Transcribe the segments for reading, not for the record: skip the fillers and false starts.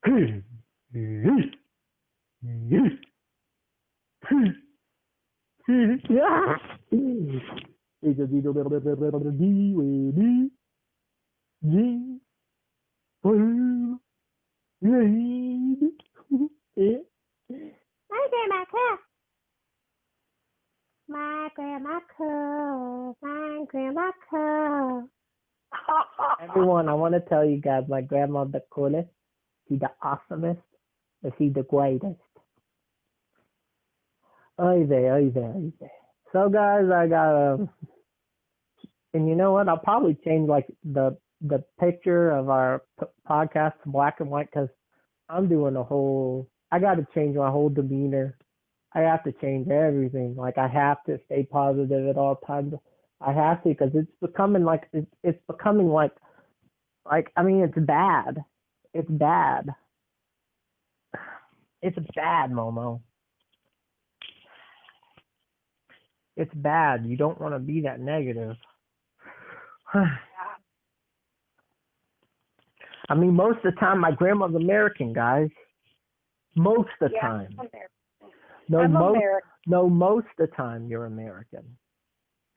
My grandma curl. My grandma curl. My grandma curl. Everyone, I want to tell you guys, my grandma's the coolest. She's the awesomest. And she's the greatest. Oy vey, oy vey, oy vey. So guys, I got and you know what? I'll probably change like the picture of our podcast to black and white because I'm doing I got to change my whole demeanor. I have to change everything. Like I have to stay positive at all times. I have to because it's becoming like it's becoming like I mean it's bad. It's bad. It's bad, Momo. It's bad. You don't want to be that negative. I mean, most of the time, my grandma's American, guys. Most of the time. Most of the time, you're American.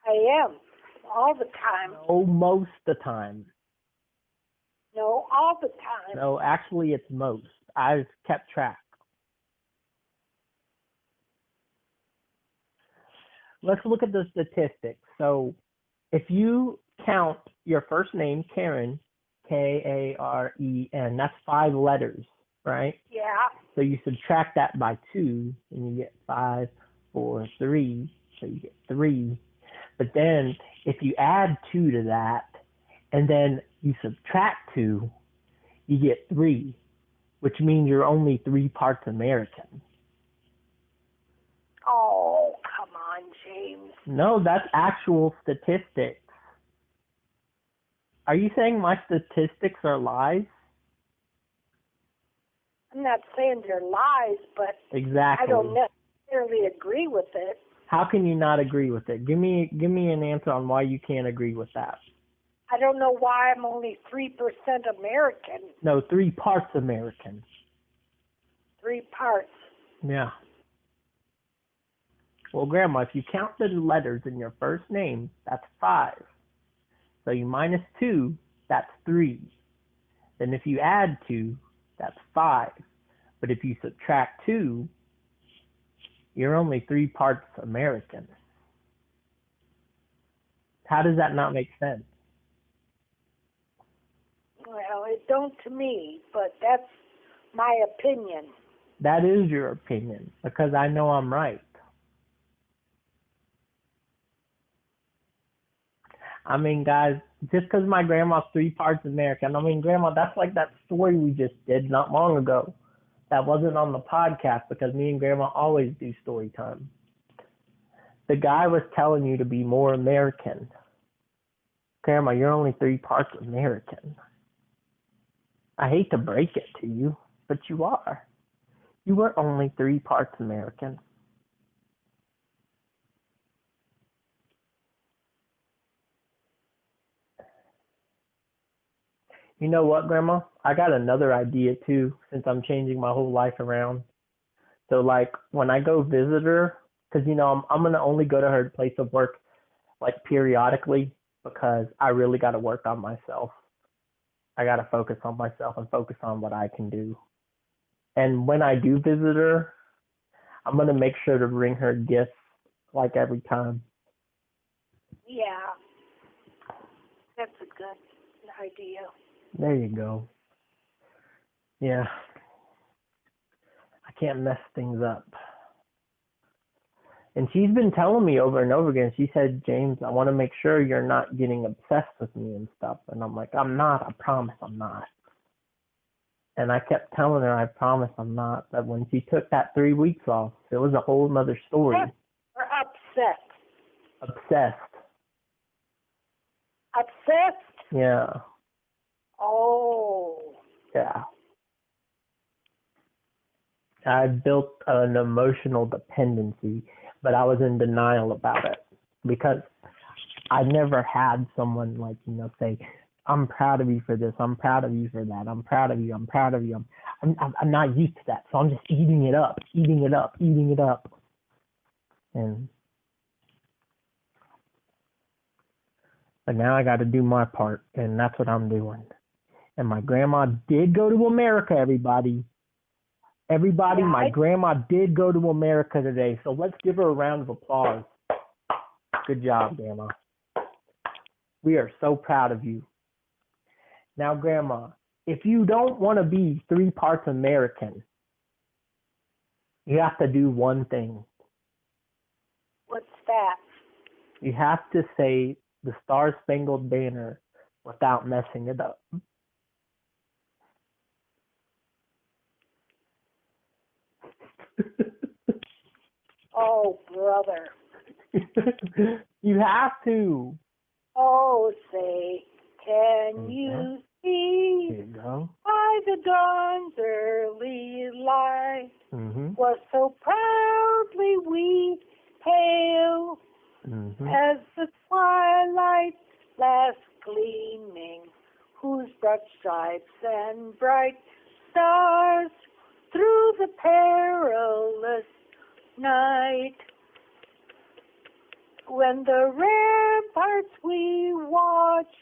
I am. All the time. No, most of the time. No, all the time. No, actually, it's most. I've kept track. Let's look at the statistics. So, if you count your first name, Karen, Karen, that's 5 letters, right? Yeah. So you subtract that by 2, and you get 5, 4, 3. So you get 3. But then, if you add 2 to that, and then you subtract 2, you get 3, which means you're only 3 parts American. Oh, come on, James. No, that's actual statistics. Are you saying my statistics are lies? I'm not saying they're lies, but exactly. I don't necessarily agree with it. How can you not agree with it? Give me an answer on why you can't agree with that. I don't know why I'm only 3% American. No, 3 parts American. 3 parts. Yeah. Well, Grandma, if you count the letters in your first name, that's 5. So you minus 2, that's 3. Then if you add 2, that's 5. But if you subtract 2, you're only 3 parts American. How does that not make sense? Well, it don't to me, but that's my opinion. That is your opinion, because I know I'm right. I mean, guys, just because my grandma's 3 parts American, I mean, Grandma, that's like that story we just did not long ago. That wasn't on the podcast because me and Grandma always do story time. The guy was telling you to be more American. Grandma, you're only 3 parts American. I hate to break it to you, but you are. You are only 3 parts American. You know what, Grandma? I got another idea, too, since I'm changing my whole life around. So, like, when I go visit her, because, you know, I'm going to only go to her place of work, like, periodically, because I really got to work on myself. I got to focus on myself and focus on what I can do. And when I do visit her, I'm going to make sure to bring her gifts, like, every time. Yeah. That's a good idea. There you go. Yeah. I can't mess things up. And she's been telling me over and over again, she said, James, I want to make sure you're not getting obsessed with me and stuff. And I'm like, I'm not. I promise I'm not. And I kept telling her, I promise I'm not. But when she took that 3 weeks off, it was a whole nother story. Or upset. Obsessed. Obsessed? Yeah. Oh. Yeah. I built an emotional dependency, but I was in denial about it because I never had someone like, you know, say, I'm proud of you for this. I'm proud of you for that. I'm proud of you. I'm proud of you. I'm not used to that, so I'm just eating it up. And but now I got to do my part, and that's what I'm doing. And my grandma did go to America, everybody. Everybody, Yeah, my grandma did go to America today, so let's give her a round of applause. Good job, Grandma. We are so proud of you. Now, Grandma, if you don't want to be 3 parts American, you have to do one thing. What's that? You have to say the Star-Spangled Banner without messing it up. Oh, brother. You have to. Oh, say, can you see There you go. by the dawn's early light Mm-hmm. was so proudly we hail as the twilight last gleaming, whose broad stripes and bright stars through the perilous night, when the ramparts we watched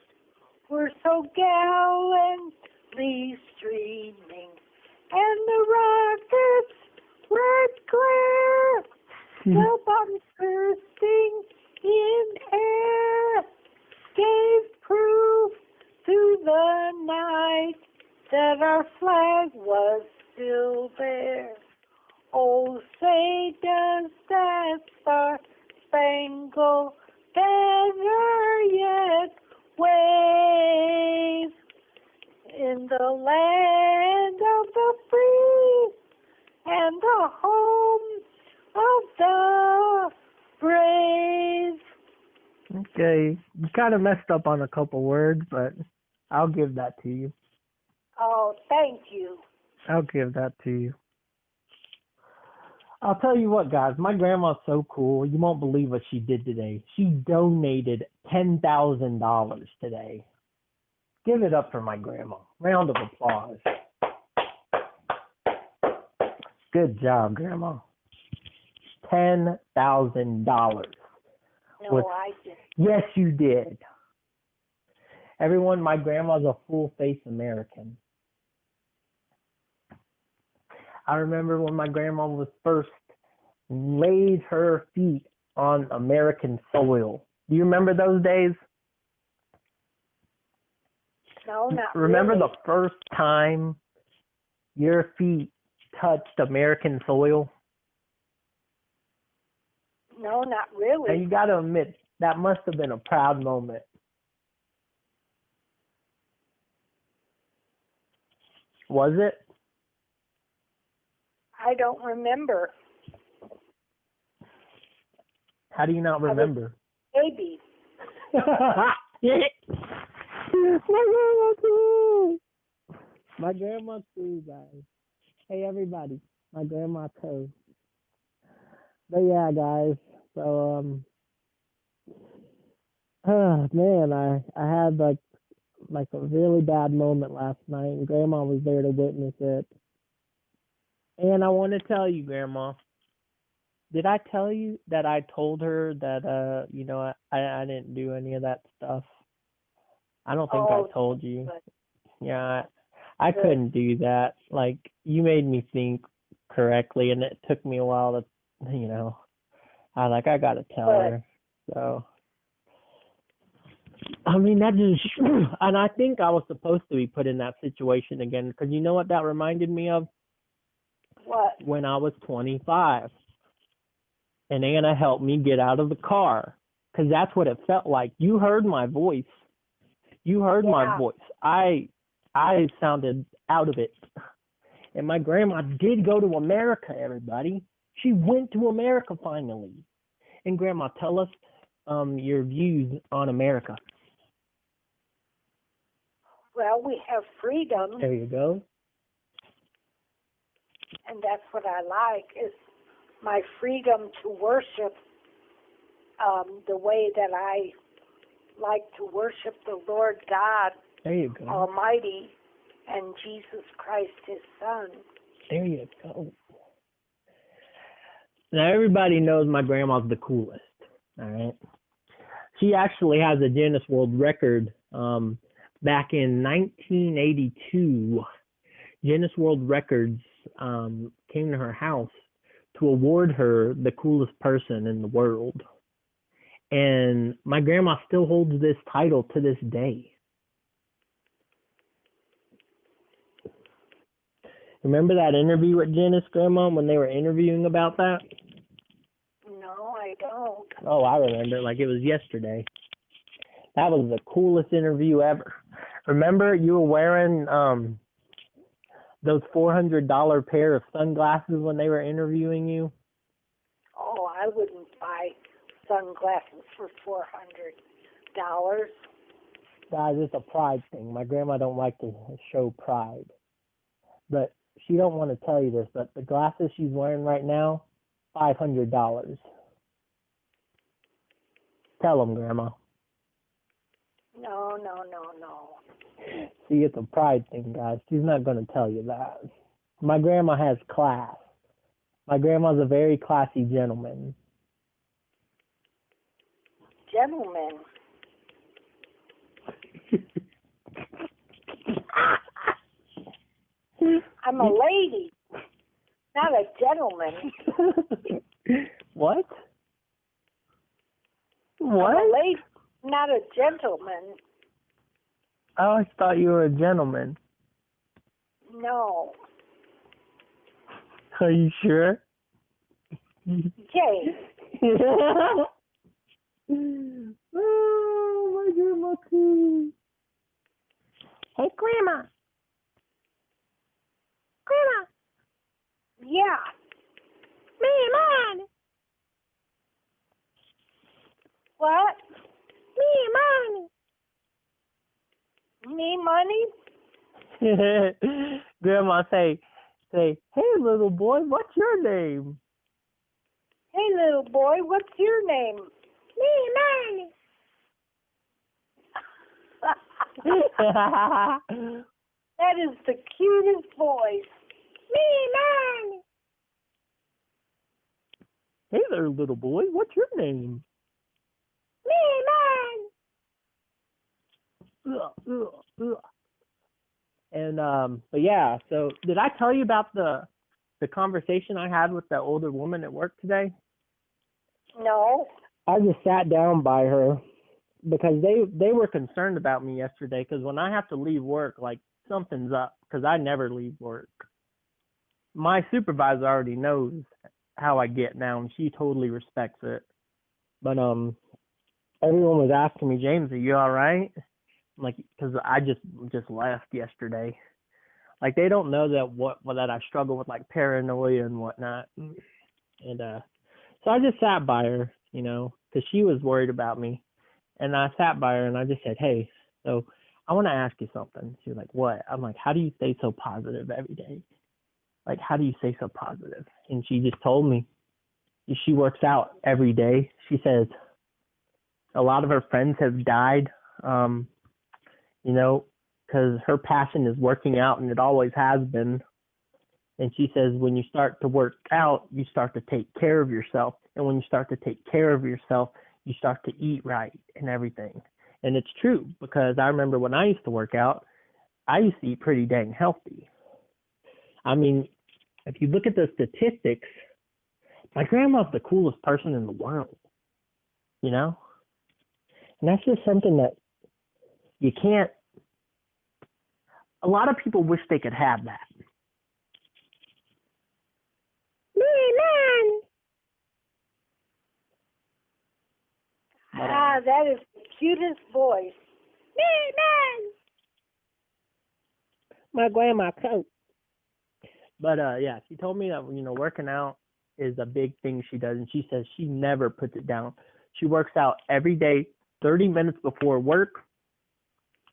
were so gallantly streaming, and the rockets' red glare, the bombs bursting in air, gave proof through the night that our flag was still there. Oh, say does that Star-Spangled Banner yet wave in the land of the free and the home of the brave? Okay, you kind of messed up on a couple words, but I'll give that to you. Oh, thank you. I'll give that to you. I'll tell you what, guys, my grandma's so cool. You won't believe what she did today. She donated $10,000 today. Give it up for my grandma. Round of applause. Good job, Grandma. $10,000. No, I didn't. Yes, you did. Everyone, my grandma's a full-face American. I remember when my grandma was first laid her feet on American soil. Do you remember those days? No, not Remember really. the first time your feet touched American soil? No, not really. And you got to admit, that must have been a proud moment. Was it? I don't remember. How do you not remember? Maybe. My grandma too, guys. Hey, everybody. My grandma too. But yeah, guys. So, man, I had like a really bad moment last night, and Grandma was there to witness it. And I want to tell you, Grandma, did I tell you that I told her that I didn't do any of that stuff? I don't think I told you. Good. Yeah, I couldn't do that. Like, you made me think correctly, and it took me a while to, I gotta tell her. So, I mean, that just, and I think I was supposed to be put in that situation again, because you know what that reminded me of? What? When I was 25. And Anna helped me get out of the car, because that's what it felt like. You heard my voice. My voice. I sounded out of it. And my grandma did go to America, everybody. She went to America finally. And Grandma, tell us your views on America. Well, we have freedom, There you go. and that's what I like, is my freedom to worship the way that I like to worship the Lord God. There you go. Almighty and Jesus Christ, his son. There you go. Now, everybody knows my grandma's the coolest, all right? She actually has a Guinness World Record back in 1982. Guinness World Records came to her house to award her the coolest person in the world. And my grandma still holds this title to this day. Remember that interview with Guinness, Grandma, when they were interviewing about that? No, I don't. Oh, I remember. Like it was yesterday. That was the coolest interview ever. Remember you were wearing those $400 pair of sunglasses when they were interviewing you? Oh, I wouldn't buy sunglasses for $400. Guys, it's a pride thing. My grandma don't like to show pride. But she don't want to tell you this, but the glasses she's wearing right now, $500. Tell them, Grandma. No. See, it's a pride thing, guys. She's not going to tell you that. My grandma has class. My grandma's a very classy gentleman. Gentlemen. I'm a lady, not a gentleman. What? I'm a lady, not a gentleman. I always thought you were a gentleman. No. Are you sure? Jay. Oh, my grandma too. Hey, Grandma. Grandma. Yeah. Me, Mom. What? Me, Mommy. Me money? Grandma say, hey, little boy, what's your name? Hey, little boy, what's your name? Me, Mommy. That is the cutest voice. Me, Mommy. Hey there, little boy, what's your name? Me, Mommy. And but yeah, so did I tell you about the conversation I had with that older woman at work today? No. I just sat down by her because they were concerned about me yesterday because when I have to leave work, like something's up because I never leave work. My supervisor already knows how I get now and she totally respects it. But everyone was asking me, James, are you all right? Like, because I just left yesterday. Like, they don't know that I struggle with like paranoia and whatnot. And so I just sat by her, you know, because she was worried about me. And I sat by her and I just said, hey, so I want to ask you something. She was like, what? I'm like, how do you stay so positive every day? Like, how do you stay so positive? And she just told me she works out every day. She says a lot of her friends have died, you know, because her passion is working out and it always has been. And she says when you start to work out, you start to take care of yourself. And when you start to take care of yourself, you start to eat right and everything. And it's true because I remember when I used to work out, I used to eat pretty dang healthy. I mean, if you look at the statistics, my grandma's the coolest person in the world, you know? And that's just something that you can't, a lot of people wish they could have that. That is the cutest voice. My grandma coat. But yeah, she told me that, you know, working out is a big thing she does, and she says she never puts it down. She works out every day, 30 minutes before work,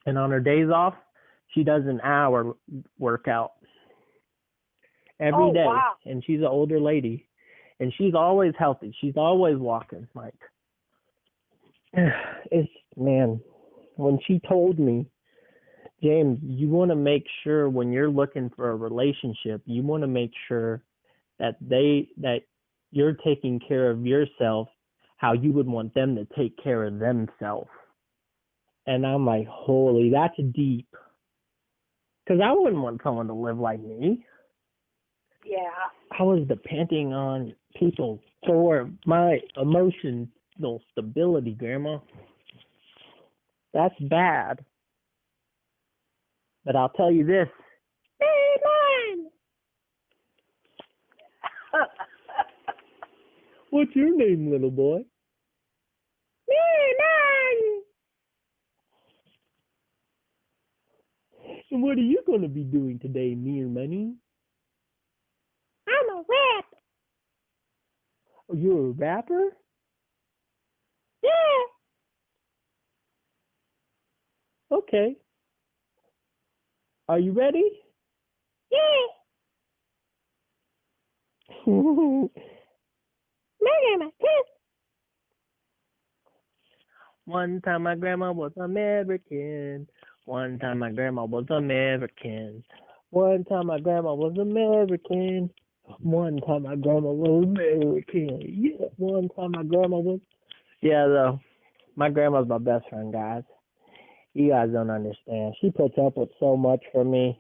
and on her days off, she does an hour workout every day. Wow. And she's an older lady, and she's always healthy. She's always walking, Mike. It's, man, when she told me James, you want to make sure when you're looking for a relationship, you want to make sure that you're taking care of yourself how you would want them to take care of themselves. And I'm like, holy, that's deep. Because I wouldn't want someone to live like me. Yeah. I was depending on people for my emotional stability, Grandma. That's bad. But I'll tell you this. Mine. What's your name, little boy? Mine. And what are you going to be doing today, Mere Money? I'm a rap. Oh, you're a rapper? Yeah. Okay. Are you ready? Yeah. One time my grandma was American. One time my grandma was American. One time my grandma was American. One time my grandma was American. Yeah, one time my grandma was... Yeah, though. My grandma's my best friend, guys. You guys don't understand. She puts up with so much for me.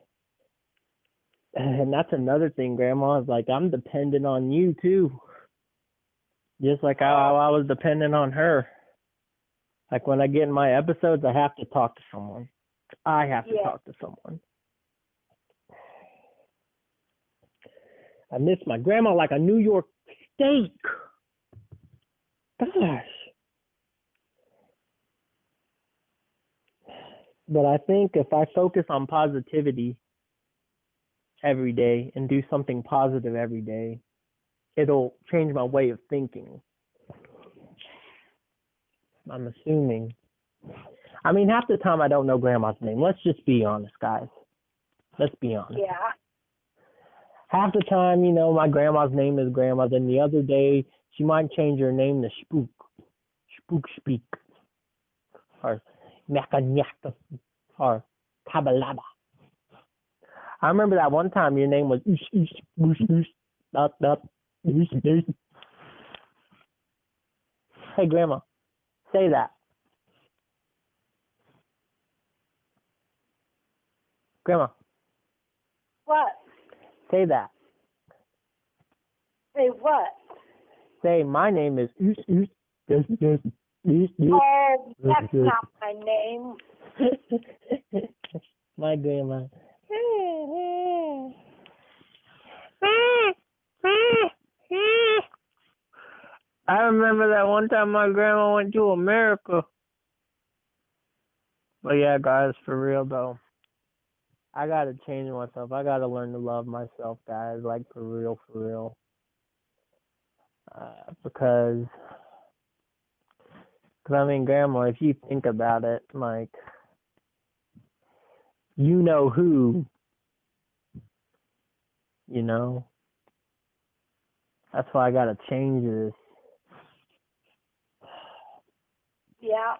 And that's another thing, Grandma, is like I'm dependent on you, too. Just like how I was dependent on her. Like when I get in my episodes, I have to talk to someone. I have to talk to someone. I miss my grandma like a New York steak. Gosh. But I think if I focus on positivity every day and do something positive every day, it'll change my way of thinking. I'm assuming. I mean, half the time I don't know Grandma's name. Let's just be honest, guys. Let's be honest. Yeah. Half the time, my grandma's name is Grandma. Then the other day, she might change her name to Spook. Spook Speak. Or Nyaka Nyaka. Or Kabalaba. I remember that one time your name was Hey, Grandma, say that. Grandma. What? Say that. Say what? Say, my name is Oh, that's not my name. My grandma. I remember that one time my grandma went to America. But yeah, guys, for real though, I gotta change myself. I gotta learn to love myself, guys. Like for real, for real. Because I mean, Grandma, if you think about it, like, you know who, That's why I gotta change this. Yeah.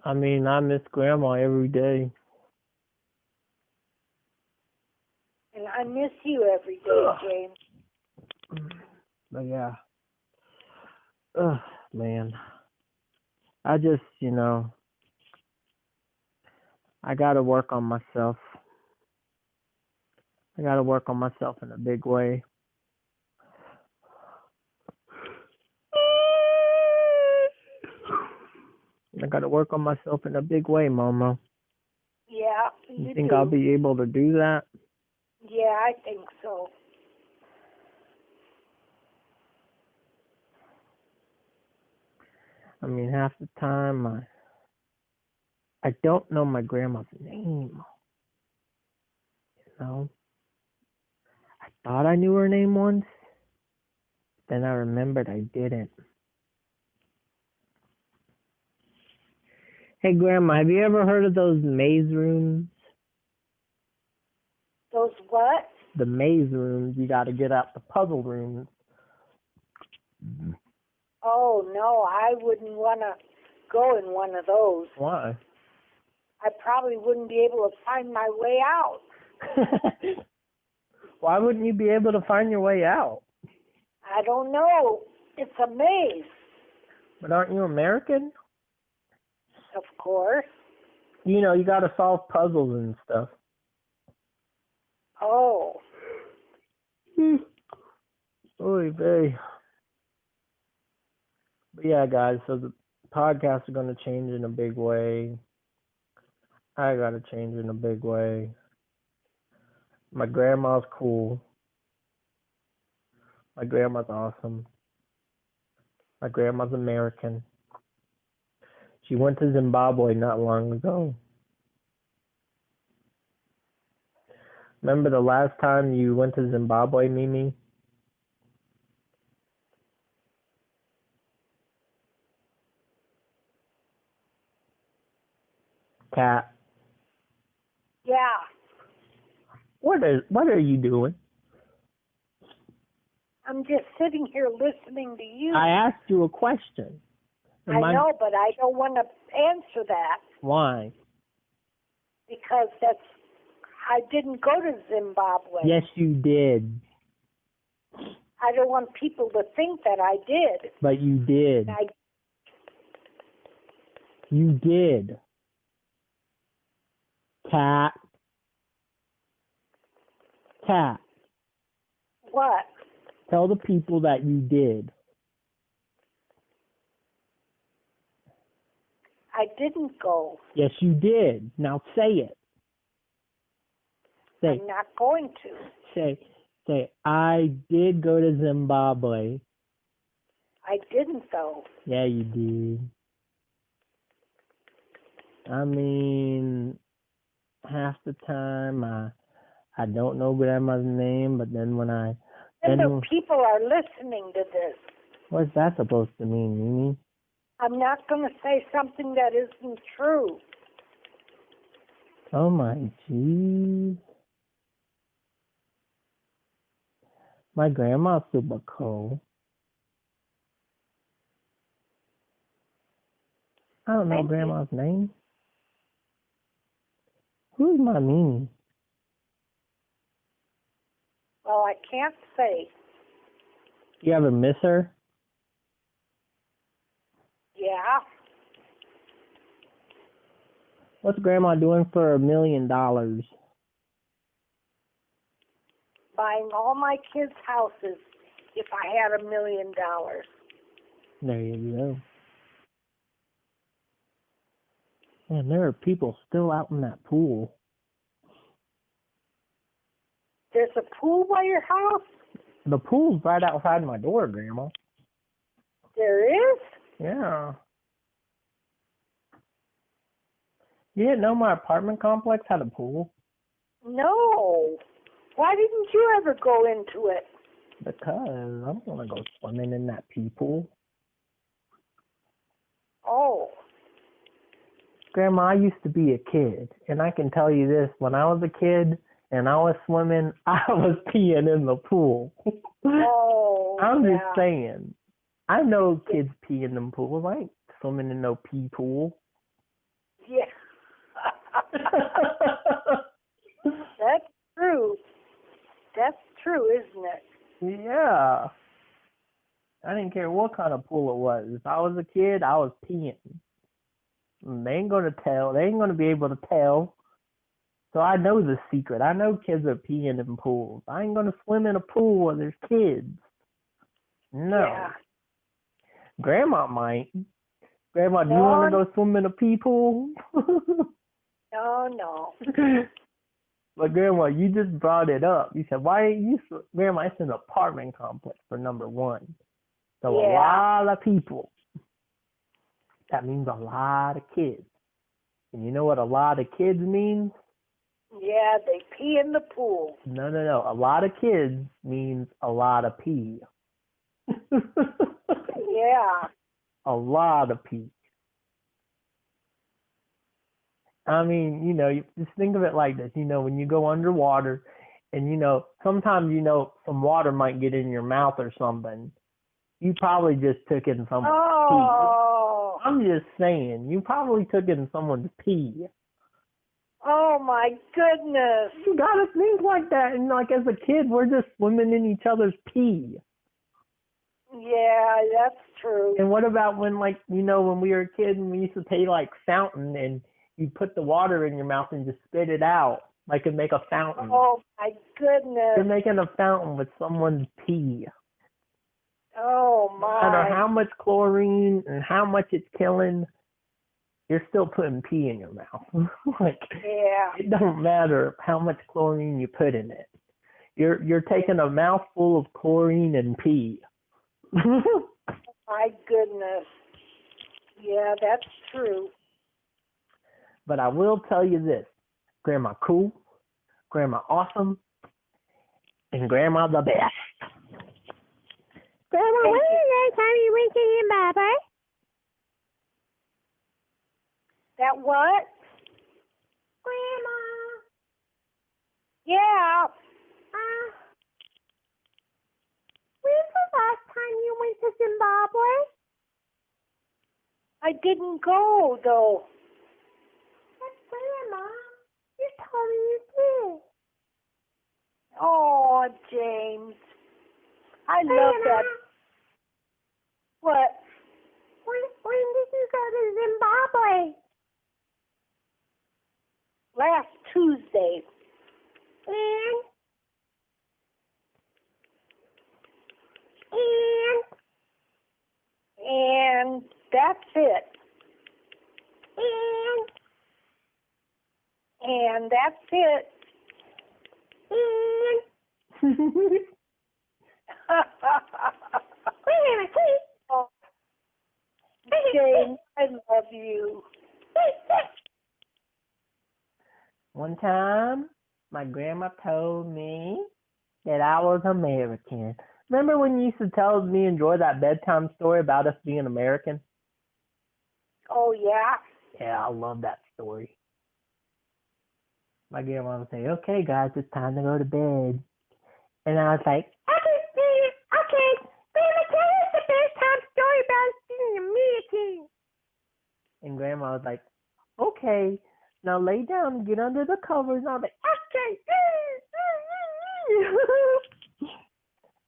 I mean, I miss Grandma every day. And I miss you every day, James. But yeah. Ugh, man. I just, I gotta work on myself. I gotta work on myself in a big way. I gotta work on myself in a big way, Mama. Yeah, you think I'll be able to do that? Yeah, I think so. I mean, half the time I don't know my grandma's name. I thought I knew her name once. Then I remembered I didn't. Hey, Grandma, have you ever heard of those maze rooms? Those what? the maze rooms. You got to get out the puzzle rooms. Oh, no, I wouldn't want to go in one of those. Why? I probably wouldn't be able to find my way out. Why wouldn't you be able to find your way out? I don't know. It's a maze. But aren't you American? Of course. You know, you got to solve puzzles and stuff. Oh. Oy vey. But yeah, guys, so the podcasts are going to change in a big way. I got to change in a big way. My grandma's cool. My grandma's awesome. My grandma's American. She went to Zimbabwe not long ago. Remember the last time you went to Zimbabwe, Mimi? Cat. Yeah. What are you doing? I'm just sitting here listening to you. I asked you a question. I know, but I don't want to answer that. Why? Because I didn't go to Zimbabwe. Yes, you did. I don't want people to think that I did. But you did. You did. Cat. What? Tell the people that you did. I didn't go. Yes, you did. Now say it. Say. I'm not going to. Say, I did go to Zimbabwe. I didn't, though. Yeah, you did. I mean, half the time I don't know grandma's name, but then when I... And the people are listening to this. What's that supposed to mean, Mimi? I'm not going to say something that isn't true. Oh my jeez. My grandma's super cool. I don't know Thank grandma's name. Who's my Mimi? Well, I can't say. You ever miss her? Yeah. What's grandma doing for $1 million? Buying all my kids' houses if I had $1 million. There you go. Man, there are people still out in that pool. There's a pool by your house? The pool's right outside my door, Grandma. There is? Yeah. You didn't know my apartment complex had a pool? No. Why didn't you ever go into it? Because I don't want to go swimming in that pee pool. Oh. Grandma, I used to be a kid, and I can tell you this, when I was a kid and I was swimming, I was peeing in the pool. Oh, I'm just saying. I know kids pee in them pools. I ain't swimming in no pee pool. Yeah. That's true. That's true, isn't it? Yeah. I didn't care what kind of pool it was. If I was a kid, I was peeing. They ain't gonna tell. They ain't gonna be able to tell. So I know the secret. I know kids are peeing in pools. I ain't gonna swim in a pool where there's kids. No. Yeah. Grandma might. Grandma, do you want to go swim in a pee pool? No. But Grandma, you just brought it up. You said, why you... Grandma, it's an apartment complex for number one. So a lot of people. That means a lot of kids. And you know what a lot of kids means? Yeah, they pee in the pool. No. A lot of kids means a lot of pee. Yeah. A lot of pee. I mean, you know, you just think of it like this. You know, when you go underwater And, sometimes, some water might get in your mouth or something. You probably just took in someone's Oh. pee. I'm just saying, you probably took in someone's pee. Oh, my goodness. You gotta think like that. And, as a kid, we're just swimming in each other's pee. Yeah, that's true. And what about when, when we were kids and we used to play, fountain, and you put the water in your mouth and just spit it out, and make a fountain. Oh, my goodness. You're making a fountain with someone's pee. Oh, my. No matter how much chlorine and how much it's killing, you're still putting pee in your mouth. Yeah. It don't matter how much chlorine you put in it. You're taking a mouthful of chlorine and pee. My goodness. Yeah, that's true. But I will tell you this. Grandma cool, Grandma awesome, and Grandma the best. Grandma, when is the last time you went to Zimbabwe? That what? Grandma. Yeah. When's the last time you went to Zimbabwe? I didn't go, though. But Grandma, you told me you did. Oh, James. I love that. What? When did you go to Zimbabwe? Last Tuesday. And that's it. And that's it. Oh, James, I love you. One time, my grandma told me that I was American. Remember when you used to tell me and Joy that bedtime story about us being American? Oh, yeah? Yeah, I love that story. My grandma would say, okay, guys, it's time to go to bed. And I was like, okay, Grandma, tell us the bedtime story about us being American. And Grandma was like, okay, now lay down and get under the covers. And I was like, okay.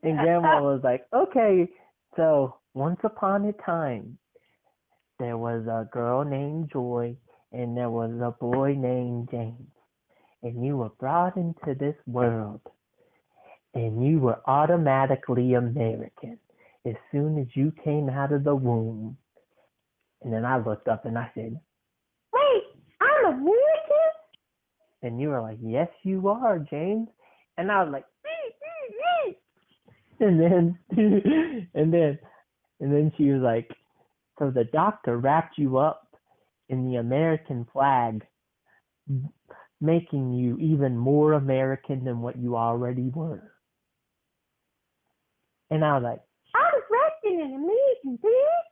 And Grandma was like, okay, so once upon a time, there was a girl named Joy, and there was a boy named James. And you were brought into this world, and you were automatically American as soon as you came out of the womb. And then I looked up and I said, wait, I'm American? And you were like, yes, you are, James. And I was like, and then she was like, so the doctor wrapped you up in the American flag, making you even more American than what you already were. And I was like, I was wrapped in an American flag?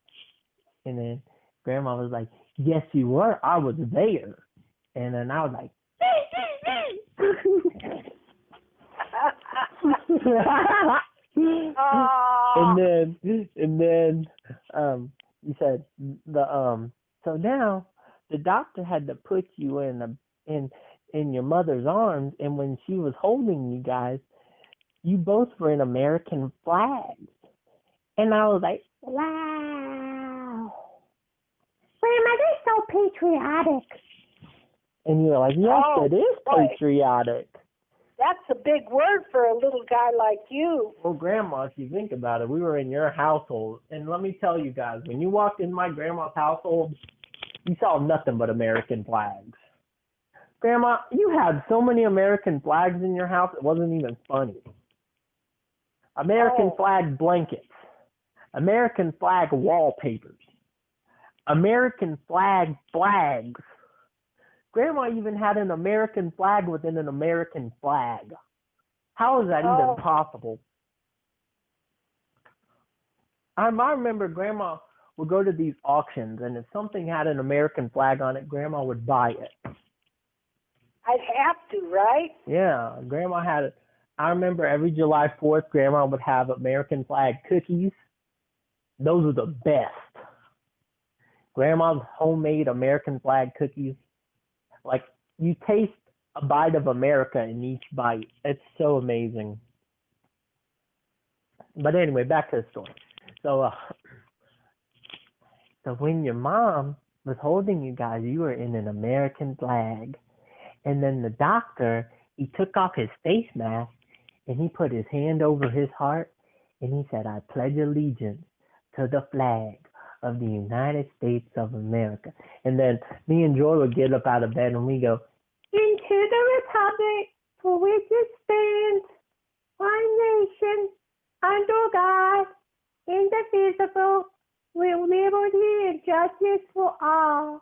And then Grandma was like, yes, you were. I was there. And then I was like, and then you said so now the doctor had to put you in your mother's arms, and when she was holding you guys, you both were in American flags. And I was like, wow, Grandma, that's so patriotic. And you were like, yes, it is patriotic. That's a big word for a little guy like you. Well, Grandma, if you think about it, we were in your household. And let me tell you guys, when you walked in my grandma's household, you saw nothing but American flags. Grandma, you had so many American flags in your house, it wasn't even funny. American flag blankets. American flag wallpapers. American flag flags. Grandma even had an American flag within an American flag. How is that even possible? I remember Grandma would go to these auctions, and if something had an American flag on it, Grandma would buy it. I'd have to, right? Yeah, Grandma had I remember every July 4th, Grandma would have American flag cookies. Those were the best. Grandma's homemade American flag cookies. Like, you taste a bite of America in each bite. It's so amazing. But anyway, back to the story. So when your mom was holding you guys, you were in an American flag. And then the doctor, he took off his face mask and he put his hand over his heart and he said, I pledge allegiance to the flag of the United States of America. And then me and Joy would get up out of bed and we go, into the republic for which it stands, one nation, under God, indivisible, with liberty and justice for all.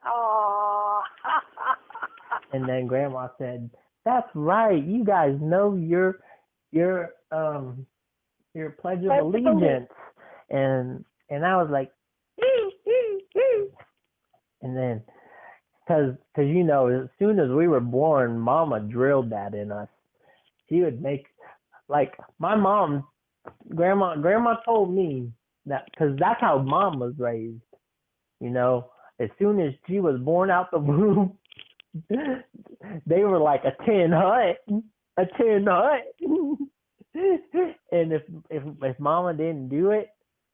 Oh. And then Grandma said, that's right, you guys know your Pledge of Allegiance. And I was like, and then, cause you know, as soon as we were born, Mama drilled that in us. She would make, like, my mom, Grandma told me that, cause that's how Mom was raised. You know, as soon as she was born out the womb, they were like a tin hut. And if Mama didn't do it,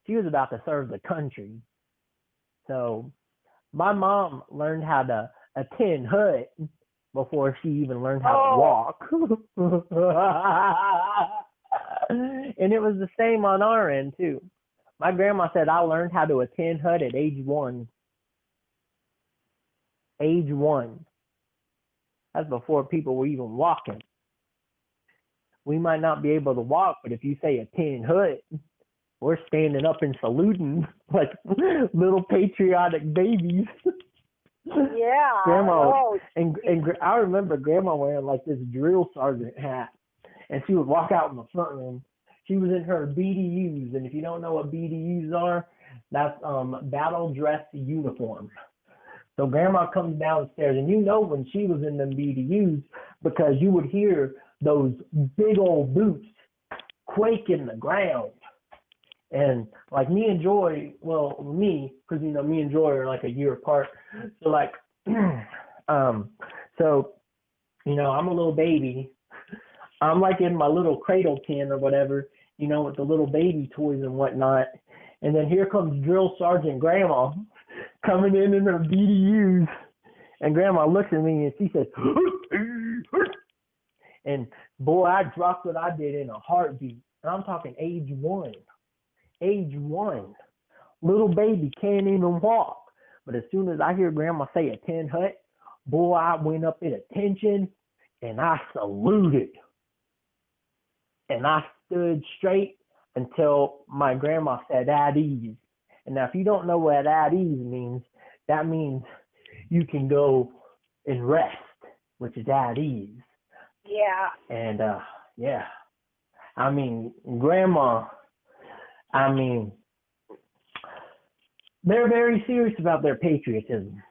she was about to serve the country. So my mom learned how to a tin hut before she even learned how to walk. And it was the same on our end too. My grandma said I learned how to a tin hut at age 1. Age 1. That's before people were even walking. We might not be able to walk, but if you say a tin hut, we're standing up and saluting like little patriotic babies. Yeah. Grandma, and I remember Grandma wearing like this drill sergeant hat, and she would walk out in the front room. She was in her BDUs, and if you don't know what BDUs are, that's battle dress uniform. So Grandma comes downstairs, and you know when she was in them BDUs because you would hear those big old boots quake in the ground. And like me and Joy, well, me, because you know me and Joy are like a year apart. So like, so you know I'm a little baby. I'm like in my little cradle tin or whatever, you know, with the little baby toys and whatnot. And then here comes Drill Sergeant Grandma coming in her BDUs. And Grandma looks at me and she says, and boy, I dropped what I did in a heartbeat. And I'm talking age 1. Age 1. Little baby can't even walk. But as soon as I hear Grandma say a tin hut, boy, I went up at attention and I saluted. And I stood straight until my grandma said at ease. And now if you don't know what at ease means, that means you can go and rest, which is at ease. Yeah. And yeah. I mean, Grandma, they're very serious about their patriotism.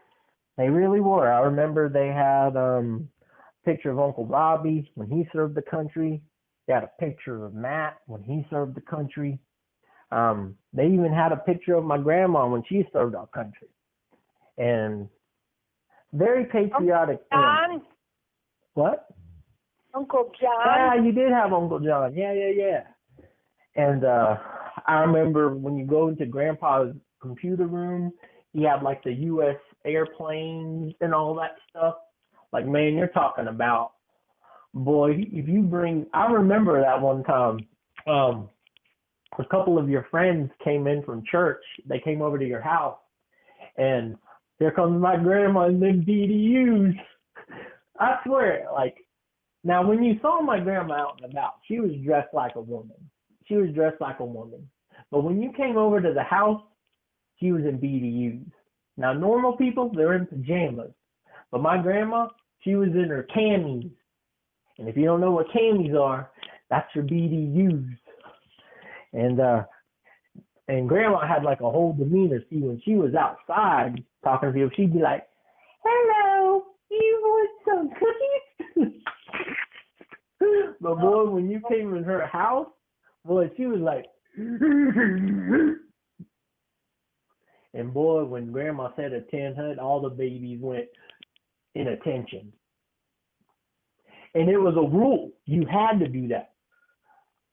They really were. I remember they had a picture of Uncle Robbie when he served the country. They had a picture of Matt when he served the country. They even had a picture of my grandma when she served our country. And very patriotic. John? What? Uncle John? Yeah, you did have Uncle John. Yeah. And I remember when you go into Grandpa's computer room, he had like the U.S. airplanes and all that stuff. Like, man, you're talking about, boy, if you bring, I remember that one time, a couple of your friends came in from church. They came over to your house, and here comes my grandma in them BDUs. I swear, like, now when you saw my grandma out and about, she was dressed like a woman. But when you came over to the house, she was in BDUs. Now, normal people, they're in pajamas. But my grandma, she was in her camis. And if you don't know what camis are, that's your BDUs. And Grandma had like a whole demeanor. See, when she was outside talking to people, she'd be like, "Hello, you want some cookies?" But boy, when you came in her house, boy, she was like, and boy, when Grandma said a 10 hut, all the babies went in attention. And it was a rule. You had to do that.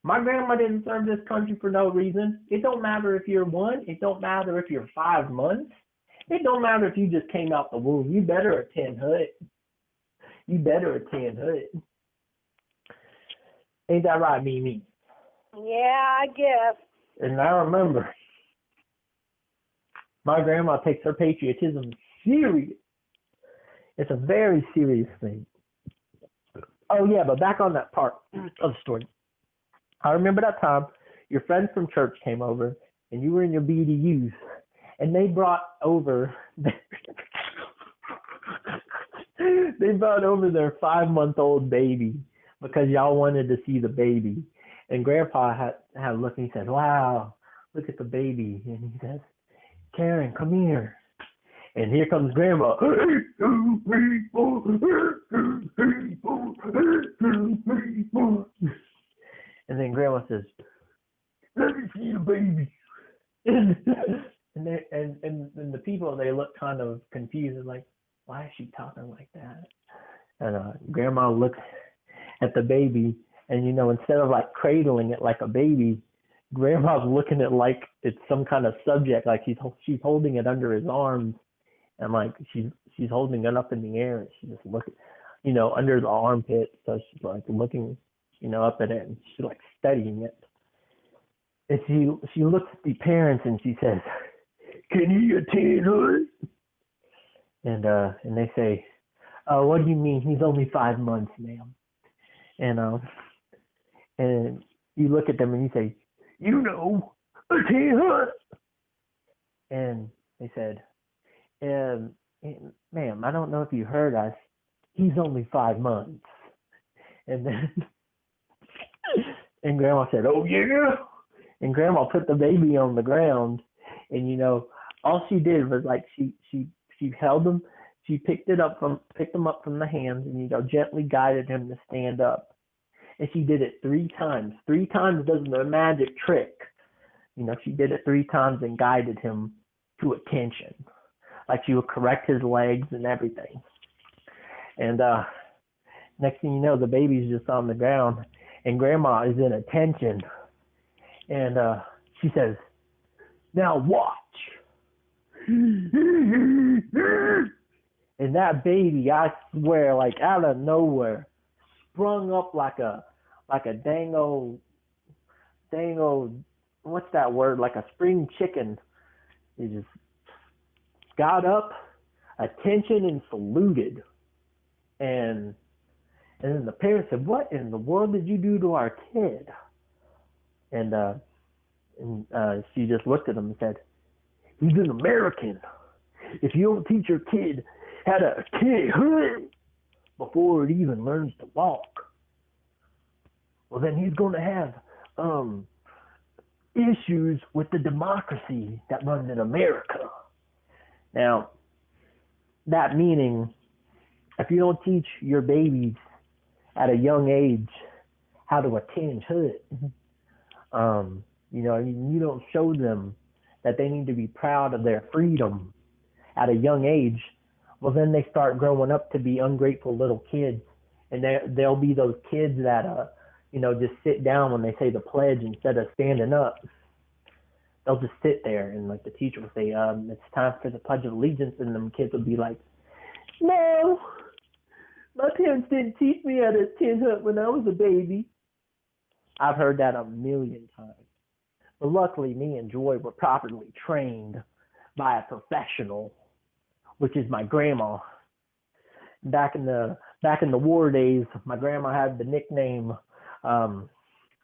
My grandma didn't serve this country for no reason. It don't matter if you're 1. It don't matter if you're 5 months. It don't matter if you just came out the womb. You better attend hut. You better attend hut. Ain't that right, Mimi? Yeah, I guess. And I remember, my grandma takes her patriotism serious. It's a very serious thing. Oh, yeah, but back on that part of the story. I remember that time your friends from church came over, and you were in your BDUs, and they brought over their 5-month-old baby because y'all wanted to see the baby. And Grandpa had a look, and he said, wow, look at the baby. And he says, Karen, come here. And here comes Grandma. And then Grandma says, let me see the baby. and the people, they look kind of confused, like, why is she talking like that? And Grandma looks at the baby, and instead of like cradling it like a baby, Grandma's looking at like it's some kind of subject, like she's holding it under his arms, and like she's holding it up in the air, and she's just looking, under the armpit. So she's like looking, up at it, and she's like studying it. And she looks at the parents, and she says, "Can he attend her?" And they say, "What do you mean? He's only 5 months, ma'am." And you look at them and you say, attend her. And they said, ma'am, I don't know if you heard us. He's only 5 months. And then, and Grandma said, oh yeah. And Grandma put the baby on the ground, and all she did was like she held him. She picked him up from the hands, and gently guided him to stand up. And she did it 3 times. 3 times does the magic trick. She did it 3 times and guided him to attention. Like she would correct his legs and everything. And next thing you know, the baby's just on the ground, and Grandma is in attention. And she says, now watch. And that baby, I swear, like out of nowhere, sprung up like a dango, what's that word? Like a spring chicken. He just got up, attention, and saluted. And then the parents said, what in the world did you do to our kid? And she just looked at him and said, he's an American. If you don't teach your kid how to kick before it even learns to walk, well, then he's going to have issues with the democracy that runs in America. Now, that meaning, if you don't teach your babies at a young age how to attend to it, you don't show them that they need to be proud of their freedom at a young age, well, then they start growing up to be ungrateful little kids. And they'll be those kids that, just sit down when they say the pledge instead of standing up. They'll just sit there, and like the teacher will say, it's time for the Pledge of Allegiance, and them kids will be like, no, my parents didn't teach me how to attend hut when I was a baby. I've heard that a million times. But luckily, me and Joy were properly trained by a professional, which is my grandma. Back in the war days, my grandma had the nickname.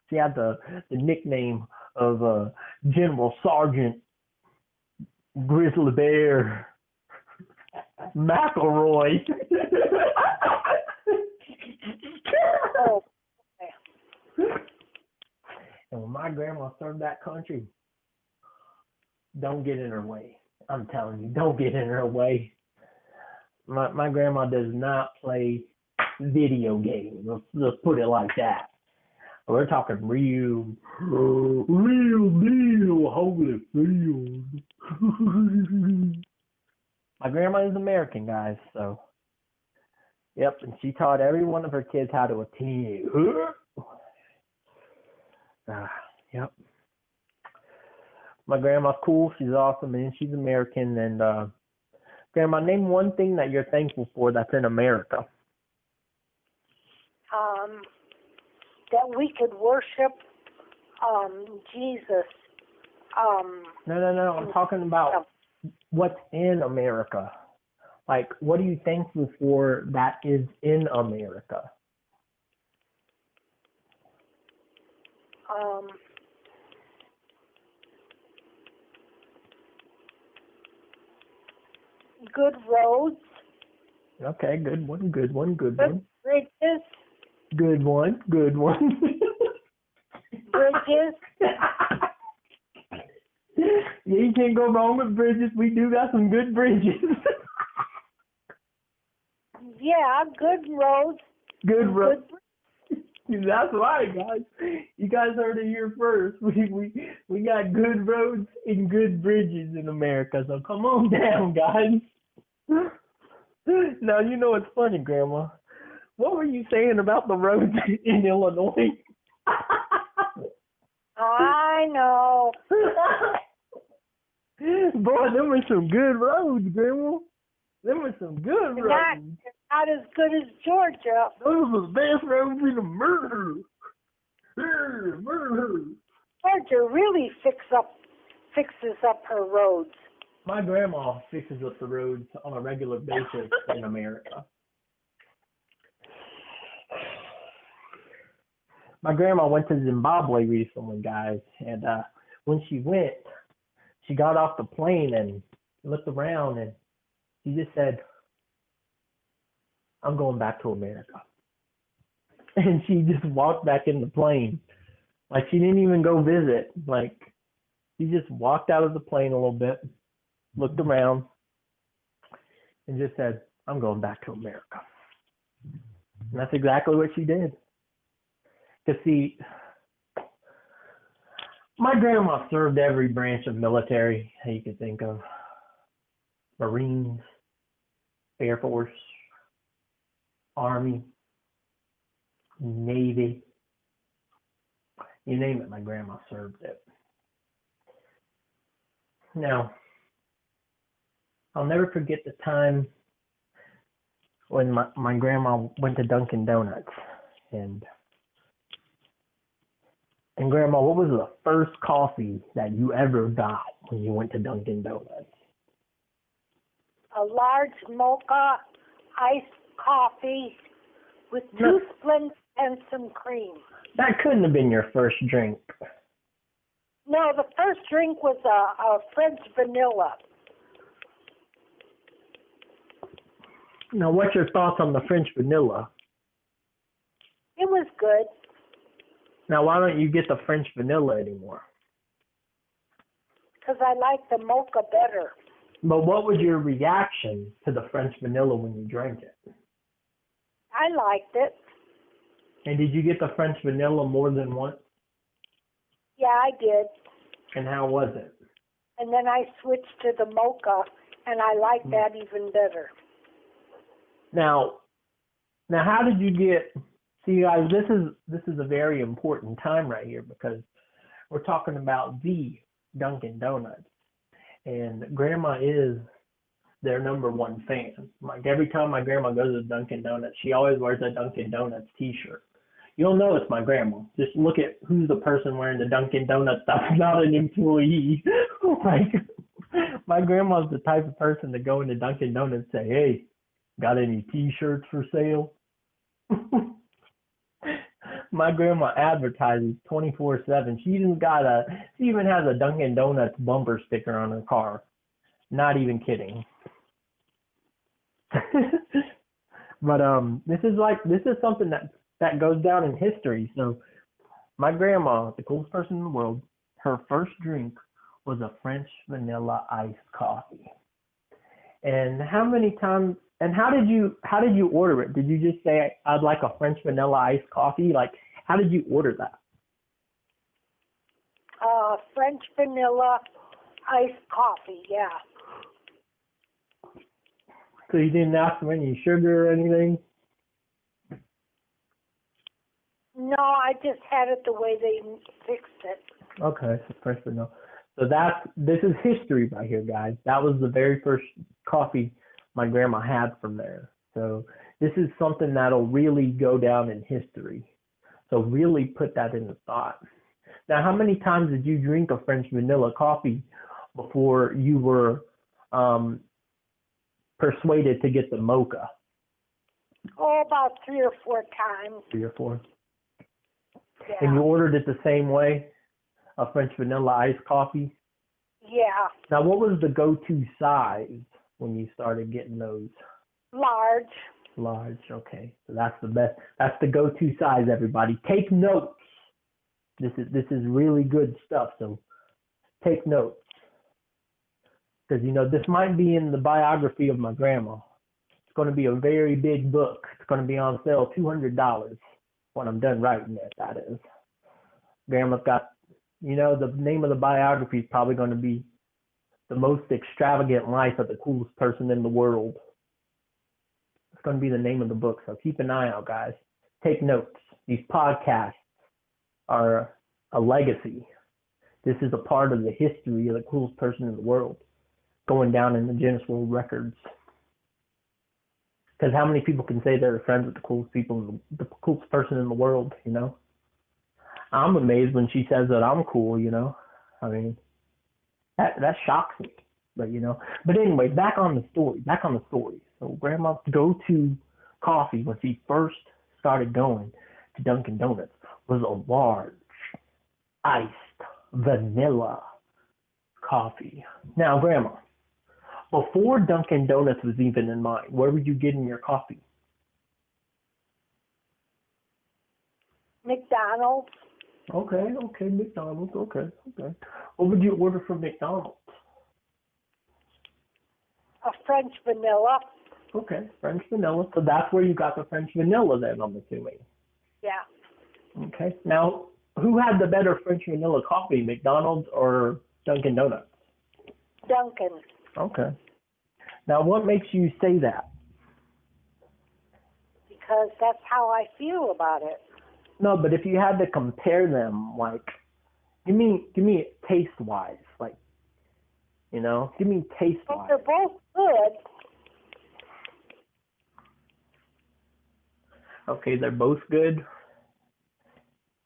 She had the nickname of General Sergeant Grizzly Bear McElroy. Oh. And when my grandma served that country, don't get in her way. I'm telling you, don't get in her way. My grandma does not play video game. Let's put it like that. We're talking real deal Holyfield. My grandma is American, guys, so yep, and she taught every one of her kids how to attend. Yep. My grandma's cool. She's awesome, and she's American. And Grandma, name one thing that you're thankful for that's in America. That we could worship Jesus. No. I'm talking about what's in America. Like, what are you thankful for that is in America? Good roads. Okay, good one. Good bridges. Good one. Bridges. Yeah, you can't go wrong with bridges. We do got some good bridges. Yeah, good roads. Good roads. That's right, guys. You guys heard it here first. We got good roads and good bridges in America. So come on down, guys. Now you know it's funny, Grandma. What were you saying about the roads in Illinois? I know. Boy, them were some good roads, Grandma. Them were some good roads. Not as good as Georgia. Those were the best roads in America. Georgia really fixes up her roads. My grandma fixes up the roads on a regular basis in America. My grandma went to Zimbabwe recently, guys, and when she went, she got off the plane and looked around, and she just said, "I'm going back to America." And she just walked back in the plane. Like, she didn't even go visit. Like, she just walked out of the plane a little bit, looked around, and just said, "I'm going back to America." And that's exactly what she did. Because, see, my grandma served every branch of military that you could think of. Marines, Air Force, Army, Navy. You name it, my grandma served it. Now, I'll never forget the time when my grandma went to Dunkin' Donuts. And Grandma, what was the first coffee that you ever got when you went to Dunkin' Donuts? A large mocha iced coffee with 2 Splenda and some cream. That couldn't have been your first drink. No, the first drink was a French vanilla. Now, what's your thoughts on the French vanilla? It was good. Now, why don't you get the French vanilla anymore? Because I like the mocha better. But what was your reaction to the French vanilla when you drank it? I liked it. And did you get the French vanilla more than once? Yeah, I did. And how was it? And then I switched to the mocha, and I liked that even better. Now, how did you get? See, guys, this is a very important time right here because we're talking about the Dunkin' Donuts, and Grandma is their number one fan. Like, every time my grandma goes to Dunkin' Donuts, she always wears a Dunkin' Donuts T-shirt. You'll know it's my grandma. Just look at who's the person wearing the Dunkin' Donuts stuff, not an employee. Like, my grandma's the type of person to go into Dunkin' Donuts and say, "Hey, got any T-shirts for sale?" My grandma advertises 24/7. She even has a Dunkin' Donuts bumper sticker on her car. Not even kidding. But this is something that goes down in history. So my grandma, the coolest person in the world, her first drink was a French vanilla iced coffee. And how many times? And how did you order it? Did you just say I'd like a French vanilla iced coffee? Like, how did you order that? French vanilla iced coffee, yeah. So you didn't ask for any sugar or anything? No, I just had it the way they fixed it. Okay, so French vanilla. So this is history right here, guys. That was the very first coffee my grandma had from there. So this is something that'll really go down in history. So really put that into thought. Now, how many times did you drink a French vanilla coffee before you were persuaded to get the mocha? Oh, about 3 or 4 times. 3 or 4. Yeah. And you ordered it the same way, a French vanilla iced coffee? Yeah. Now, what was the go-to size when you started getting those? Large. Large, okay. So that's the best. That's the go-to size, everybody. Take notes. This is really good stuff, so take notes. Because, this might be in the biography of my grandma. It's going to be a very big book. It's going to be on sale, $200 when I'm done writing it, that is. Grandma's got, the name of the biography is probably going to be The Most Extravagant Life of the Coolest Person in the World. It's going to be the name of the book, so keep an eye out, guys. Take notes. These podcasts are a legacy. This is a part of the history of the coolest person in the world, going down in the Guinness World Records. Because how many people can say they're friends with the coolest coolest person in the world, I'm amazed when she says that I'm cool, I mean, that shocks me. But, but anyway, back on the story. So Grandma's go-to coffee when she first started going to Dunkin' Donuts was a large iced vanilla coffee. Now, Grandma, before Dunkin' Donuts was even in mind, where were you getting your coffee? McDonald's. Okay, McDonald's, okay. What would you order from McDonald's? A French vanilla. Okay, French vanilla. So that's where you got the French vanilla then, I'm assuming. Yeah. Okay. Now, who had the better French vanilla coffee, McDonald's or Dunkin' Donuts? Dunkin'. Okay. Now, what makes you say that? Because that's how I feel about it. No, but if you had to compare them, like, give me it taste-wise, like, give me taste-wise. Well, they're both good. Okay, they're both good.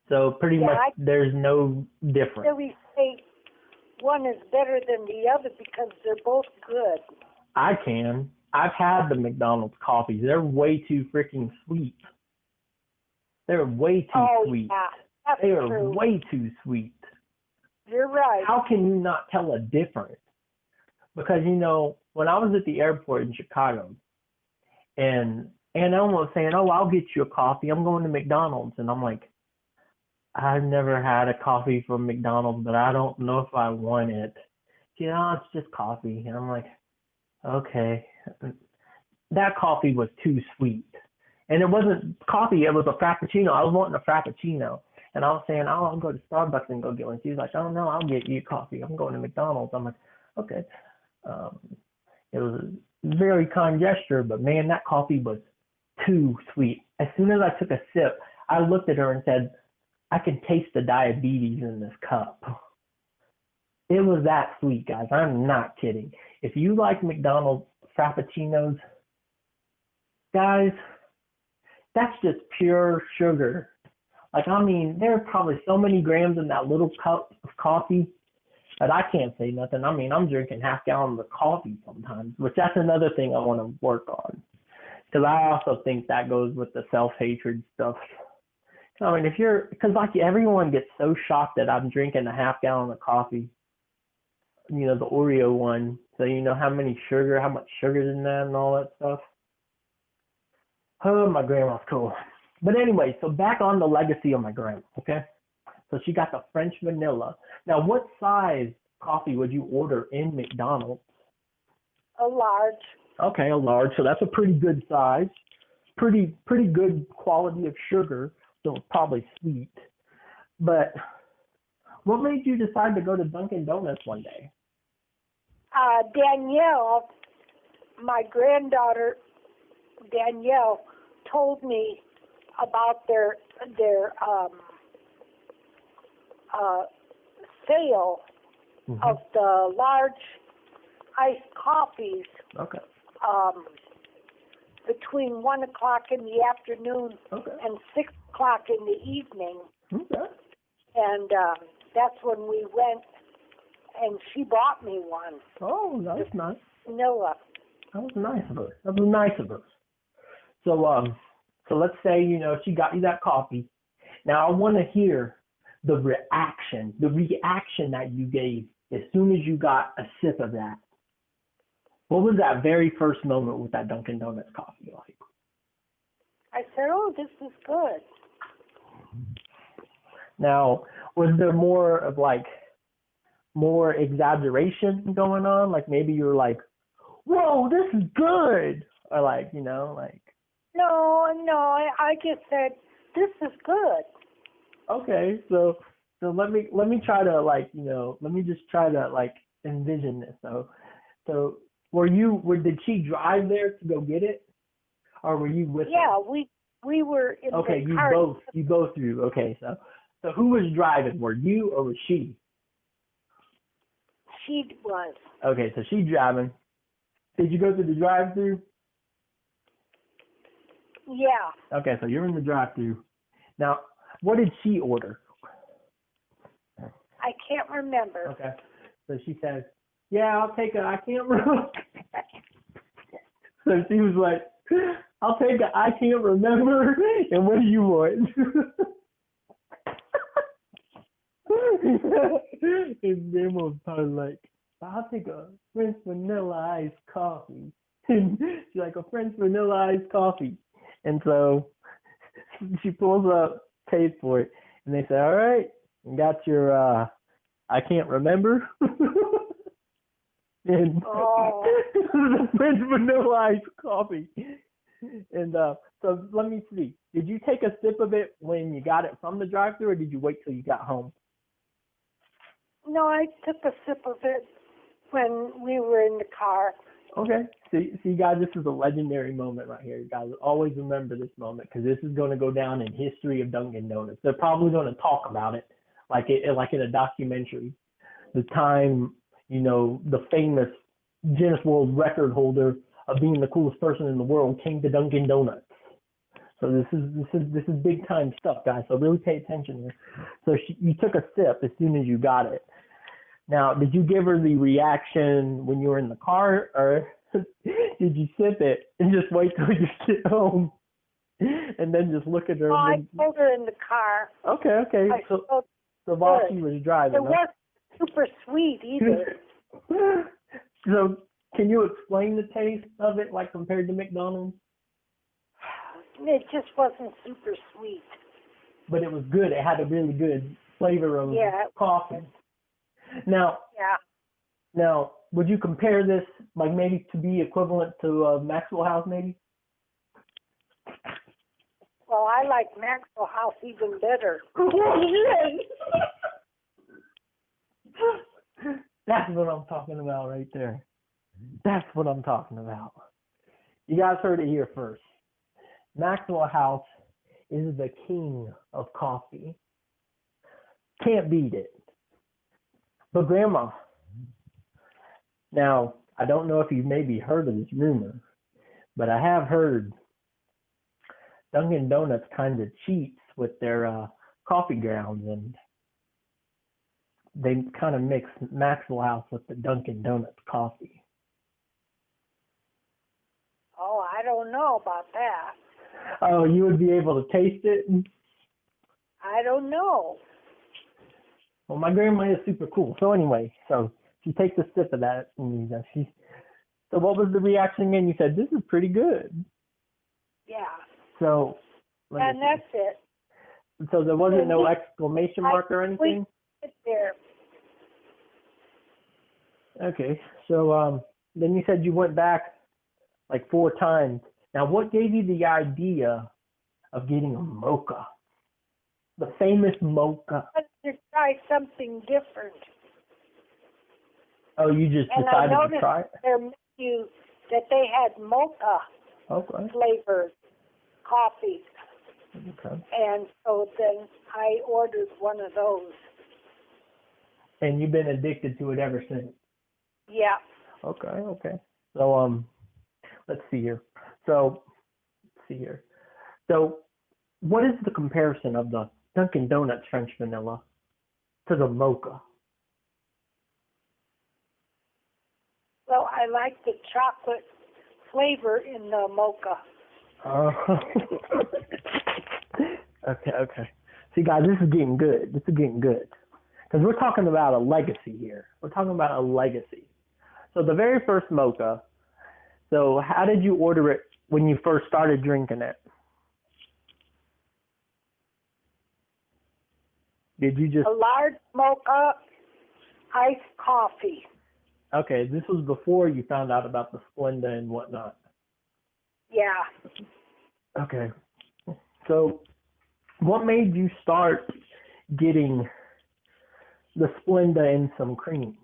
So pretty much there's no difference. I really say one is better than the other because they're both good. I can. I've had the McDonald's coffees. They're way too freaking sweet. They're way too sweet. Yeah, that's they are true. way too sweet. You're right. How can you not tell a difference? Because, when I was at the airport in Chicago, and Ellen was saying, oh, I'll get you a coffee. I'm going to McDonald's. And I'm like, I've never had a coffee from McDonald's, but I don't know if I want it. It's just coffee. And I'm like, okay. That coffee was too sweet. And it wasn't coffee, it was a Frappuccino. I was wanting a Frappuccino. And I was saying, oh, I'll go to Starbucks and go get one. She was like, oh, no, I'll get you coffee. I'm going to McDonald's. I'm like, okay. It was a very kind gesture, but man, that coffee was too sweet. As soon as I took a sip, I looked at her and said, I can taste the diabetes in this cup. It was that sweet, guys. I'm not kidding. If you like McDonald's Frappuccinos, guys, that's just pure sugar. Like, I mean, there are probably so many grams in that little cup of coffee that I can't say nothing. I mean, I'm drinking half gallons of coffee sometimes, which that's another thing I want to work on. Because I also think that goes with the self-hatred stuff. I mean, because like everyone gets so shocked that I'm drinking a half gallon of coffee, the Oreo one. So how much sugar's in that and all that stuff. Oh, my grandma's cool. But anyway, so back on the legacy of my grandma, okay? So she got the French vanilla. Now, what size coffee would you order in McDonald's A large. Okay, a large. So that's a pretty good size. Pretty good quality of sugar. So it's probably sweet. But what made you decide to go to Dunkin' Donuts one day? Danielle, my granddaughter Danielle, told me about their sale of the large iced coffees. Okay. Between 1 o'clock in the afternoon and 6 o'clock in the evening. Okay. And that's when we went, and she bought me one. Oh, that's nice. Vanilla. That was nice of her. So let's say, she got you that coffee. Now I want to hear the reaction that you gave as soon as you got a sip of that. What was that very first moment with that Dunkin' Donuts coffee like? I said, oh, this is good. Now, was there more exaggeration going on? Like maybe you were like, whoa, this is good. Or No, I just said, this is good. Okay, so let me try to let me just try to envision this. So did she drive there to go get it, or were you with her? Yeah, we were in the car. you both do. Okay, so who was driving? Were you or was she? She was. Okay, so she's driving. Did you go through the drive-through? Yeah. Okay, so you're in the drive-through. Now, what did she order? I can't remember. Okay, so she says, yeah, I'll take I can't remember. So she was like, I'll take I can't remember, and what do you want? And Grandma was probably like, I'll take a French vanilla iced coffee. And she's like, a French vanilla iced coffee. And so she pulls up, pays for it, and they say, all right, you got your I can't remember. And the French vanilla iced coffee. And so let me see. Did you take a sip of it when you got it from the drive-thru, or did you wait till you got home? No, I took a sip of it when we were in the car. Okay. See, guys, this is a legendary moment right here. You guys always remember this moment because this is going to go down in history of Dunkin' Donuts. They're probably going to talk about it like in a documentary. The time, the famous Guinness World Record holder of being the coolest person in the world came to Dunkin' Donuts. So this is big time stuff, guys. So really pay attention here. So you took a sip as soon as you got it. Now, did you give her the reaction when you were in the car, or did you sip it and just wait till you get home and then just look at her? Oh, I told her in the car. Okay. So while she was driving. It wasn't super sweet either. So can you explain the taste of it, like compared to McDonald's? It just wasn't super sweet. But it was good. It had a really good flavor of coffee. Now, would you compare this, like maybe to be equivalent to Maxwell House, maybe? Well, I like Maxwell House even better. That's what I'm talking about right there. That's what I'm talking about. You guys heard it here first. Maxwell House is the king of coffee. Can't beat it. But Grandma, now, I don't know if you've maybe heard of this rumor, but I have heard Dunkin' Donuts kind of cheats with their coffee grounds, and they kind of mix Maxwell House with the Dunkin' Donuts coffee. Oh, I don't know about that. Oh, you would be able to taste it? I don't know. Well, my grandma is super cool. So anyway, so she takes a sip of that, and so what was the reaction again? You said, this is pretty good. Yeah. So. And that's it. So there wasn't no exclamation mark or anything? It's there. Okay. So then you said you went back like 4 times. Now, what gave you the idea of getting a mocha? The famous mocha. I wanted to try something different. Oh, you just And decided I to noticed try it? their menu that they had mocha Okay. flavored coffee. Okay. And so then I ordered one of those. And you've been addicted to it ever since? Yeah. Okay. So, let's see here. So, what is the comparison of the Dunkin' Donuts French vanilla to the mocha? Well, I like the chocolate flavor in the mocha. Okay. See, guys, this is getting good. Because we're talking about a legacy here. So the very first mocha, so how did you order it when you first started drinking it? Did you just... A large mocha, iced coffee. Okay, this was before you found out about the Splenda and whatnot. Yeah. Okay. So what made you start getting the Splenda and some cream?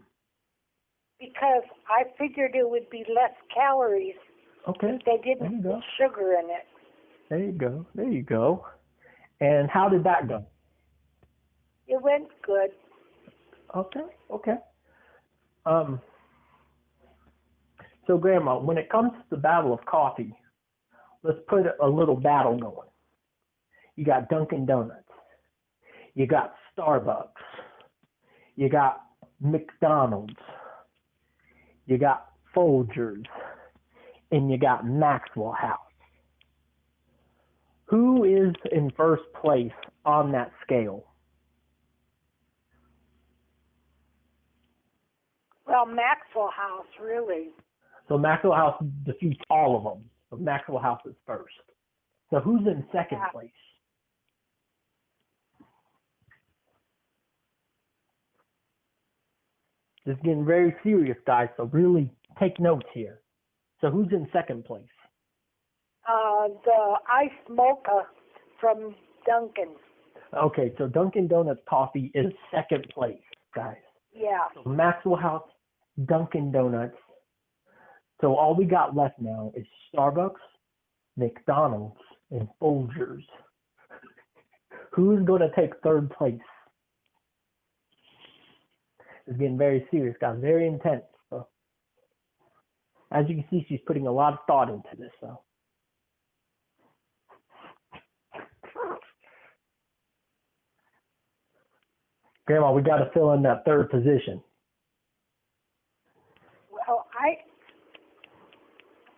Because I figured it would be less calories Okay. if they didn't put sugar in it. There you go. And how did that go? It went good. Okay. So Grandma, when it comes to the battle of coffee, let's put a little battle going. You got Dunkin' Donuts. You got Starbucks. You got McDonald's. You got Folgers. And you got Maxwell House. Who is in first place on that scale? Well, Maxwell House, really. So Maxwell House defeats all of them. So Maxwell House is first. So who's in second place? This is getting very serious, guys, so really take notes here. So who's in second place? The iced mocha from Dunkin'. Okay, so Dunkin' Donuts coffee is second place, guys. Yeah. So Maxwell House, Dunkin' Donuts. So all we got left now is Starbucks, McDonald's, and Folgers. Who's going to take third place? It's getting very serious, guys, very intense. So, as you can see, she's putting a lot of thought into this. So, Grandma, we got to fill in that third position. Well,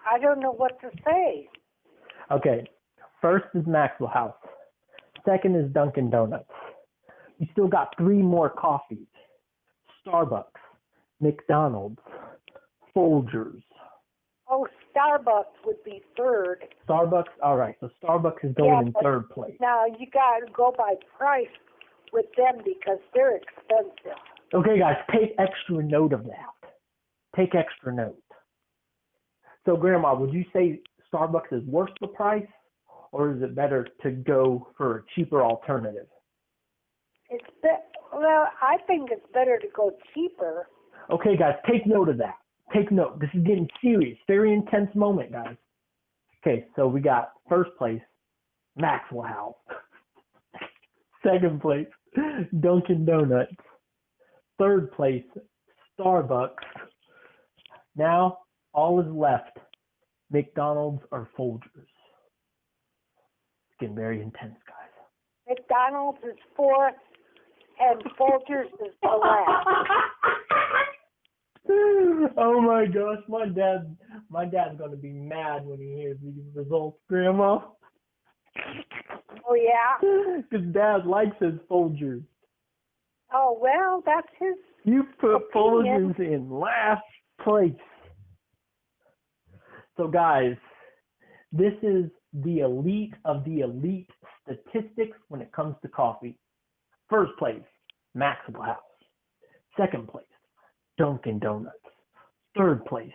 I don't know what to say. Okay, first is Maxwell House. Second is Dunkin' Donuts. You still got 3 more coffees. Starbucks, McDonald's, Folgers. Oh, Starbucks would be third. Starbucks, all right. So Starbucks is going in third place. Now, you got to go by price with them because they're expensive. Okay, guys, take extra note of that. Take extra note. So, Grandma, would you say Starbucks is worth the price, or is it better to go for a cheaper alternative? Well, I think it's better to go cheaper. Okay, guys, take note of that. Take note. This is getting serious. Very intense moment, guys. Okay, so we got first place, Maxwell House. Second place, Dunkin' Donuts. Third place, Starbucks. Now, all is left, McDonald's or Folgers. It's getting very intense, guys. McDonald's is fourth, and Folgers is the last. Oh my gosh, my dad's gonna be mad when he hears these results, Grandma. Oh yeah? Because Dad likes his Folgers. Oh well, that's his You put opinion. Folgers in last place. So guys, this is the elite of the elite statistics when it comes to coffee. First place, Maxwell House. Second place, Dunkin' Donuts. Third place,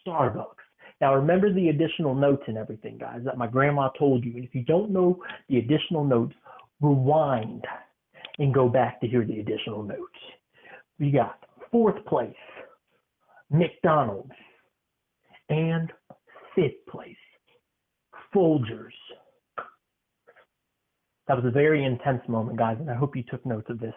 Starbucks. Now remember the additional notes and everything, guys, that my grandma told you. And if you don't know the additional notes, rewind and go back to hear the additional notes. We got 4th place, McDonald's, and 5th place, Folgers. That was a very intense moment, guys, and I hope you took notes of this.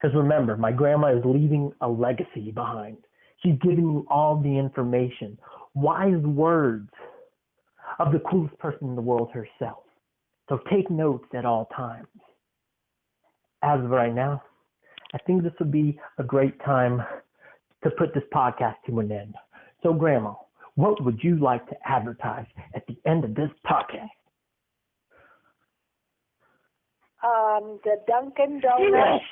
Because remember, my grandma is leaving a legacy behind. She's giving you all the information, wise words of the coolest person in the world herself. So take notes at all times. As of right now, I think this would be a great time to put this podcast to an end. So, Grandma, what would you like to advertise at the end of this podcast? The Dunkin' Donuts,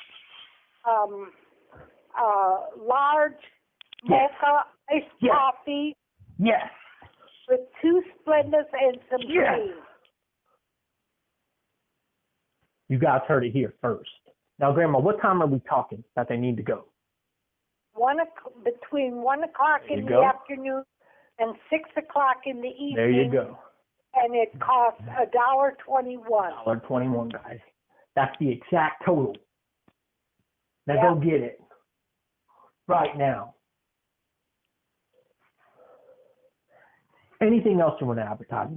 large mocha iced coffee. Yes. With 2 Splendas and some cream. You guys heard it here first. Now, Grandma, what time are we talking that they need to go? Between 1 o'clock in the afternoon and 6 o'clock in the evening. There you go. And it costs $1.21. $1.21, guys. That's the exact total. Now go get it right now. Anything else you want to advertise?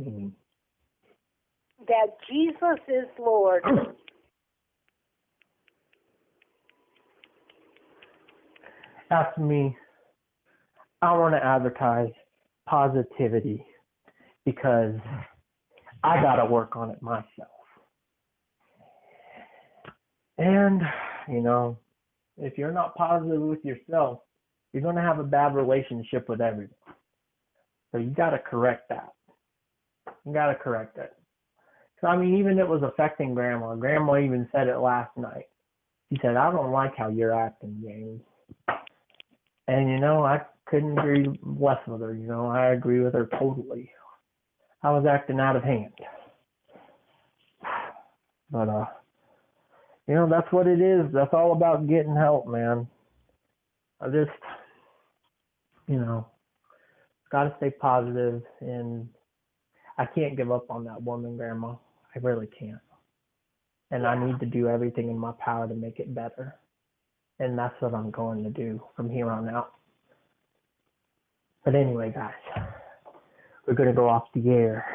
That Jesus is Lord. As for me, I want to advertise positivity because I got to work on it myself. And, if you're not positive with yourself, you're going to have a bad relationship with everyone. So you got to correct that. You got to correct it. So, even it was affecting Grandma. Grandma even said it last night. She said, I don't like how you're acting, James. And, I couldn't agree less with her. I agree with her totally. I was acting out of hand. But, that's what it is. That's all about getting help, man. I just, got to stay positive, and I can't give up on that woman, Grandma. I really can't. And I need to do everything in my power to make it better. And that's what I'm going to do from here on out. But anyway, guys, we're going to go off the air.